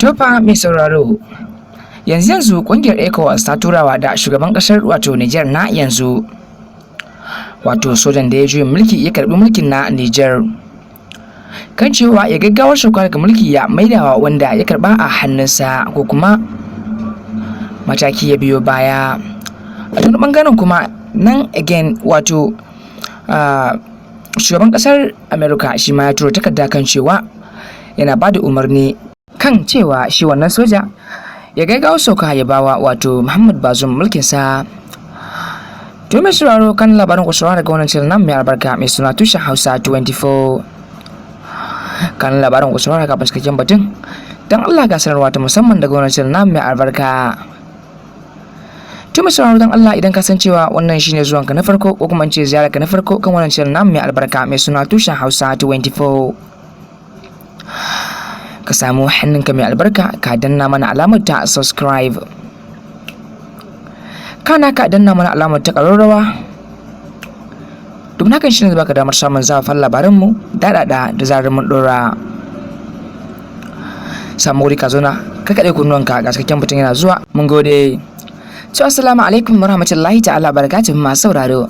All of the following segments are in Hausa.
Tofa mai sauraro, yanzu kungiyar ECOWAS ta turawa da shugaban kasar wato Niger na yanzu, wato sojan da ya juyin mulki ya karbi mulkin na Niger, kan cewa ya gaggawar sauka daga mulki ya maidawa wanda ya karba a hannunsa ko kuma mataki ya biyo baya. A wani bangaren kuma nan again wato shugaban kasar America shi ma ya turo takarda kan cewa yana bada umarni kan cewa shi wannan soja ya gaggawa sauka ya bawa wato Muhammad Bazoum mulkin sa. To mai sauraro, kan labarin ku saurara daga wannan channel nan mai albarka mai suna Tushen Hausa 24. Kan labarin ku saurara kafin cikakken batun, dan Allah ga sanarwa ta musamman daga wannan channel nan mai albarka. To mai sauraro, dan Allah idan ka san cewa wannan shine zuwan ka na farko ko kuma in ce ziyarar ka na farko kan wannan channel nan mai albarka mai suna Tushen Hausa 24, ka samu hannunka mai albarka ka danna mana alamar ta subscribe, kana ka danna mana alamar ta ƙararrawa, domin hakan shine zai baka damar samun zafafan labaranmu daɗaɗa da zarar mun ɗora. Samu wuri ka zauna ka kaɗe kunnuwanka ga cikakken mutum yana zuwa. Mun gode. To assalamu alaikum warahmatullahi ta'ala barakatuhu masu sauraro,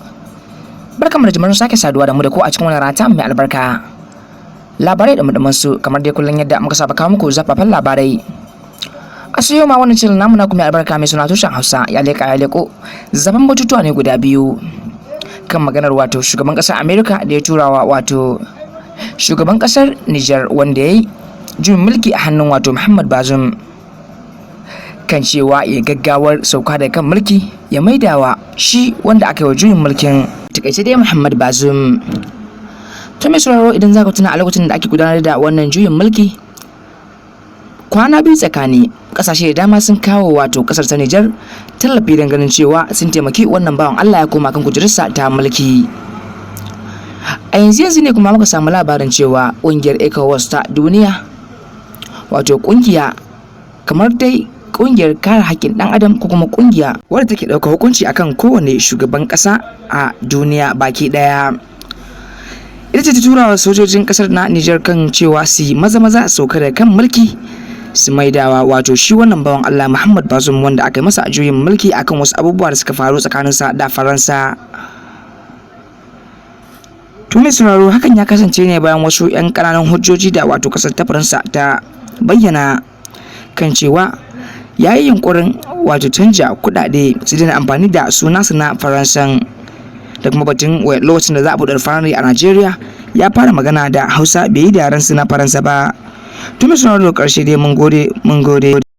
barkamu da jimarin sake saduwa da mu da ku a cikin wannan rata mai albarka. Labarai da mudaman su kamar dai kullun yadda muka saba kawo muku zafafan labarai. A sayo ma wannan channel namu na kuma albarka mai suna Tushen Hausa ya leko zaban batutuwa ne guda biyu kan maganar wato shugaban kasar America da ya turawa wato shugaban kasar Niger wanda yayi juyin mulki a hannun wato Muhammad Bazoum, kan cewa ya gaggawar sauka da kan mulki ya maidawa shi wanda aka yi wa juyin mulkin, takaice dai Muhammad Bazoum. To mai sauraro, idan za ka tuna a lokacin da ake gudanar da wannan juyin mulki, kwana biyu tsakani kasashe da dama sun kawo wato kasar ta Niger tallafi don ganin cewa sun taimaki wannan bawan Allah ya koma kan kujerarsa ta mulki. A yanzu ne kuma muka samu labarin cewa ƙungiyar ECOWAS ta duniya, wato ƙungiya kamar dai ƙungiyar kare haƙƙin ɗan adam ko kuma ƙungiya wadda take ɗaukar hukunci akan kowane shugaban ƙasa a duniya baki ɗaya, ita ce ta tura wa sojojin kasar na Niger kan cewa su yi maza sauka da kan mulki su maidawa wato shi wannan bawan Allah Muhammad Bazoum wanda aka yi masa juyin mulki akan wasu abubuwa da suka faru tsakaninsa da Faransa. To mai sauraro, hakan ya kasance ne bayan wasu 'yan ƙananan hujjoji da wato kasar ta Faransa ta bayyana kan cewa ya yi yunkurin wato canja kuɗaɗe su daina amfani da sunansa na Faransan, da kuma batun lokacin da za a buɗe refinery a Najeriya ya fara magana da Hausa bai yi da yarensu na Faransa ba. Tun mai sauraro, ƙarshe dai mun gode.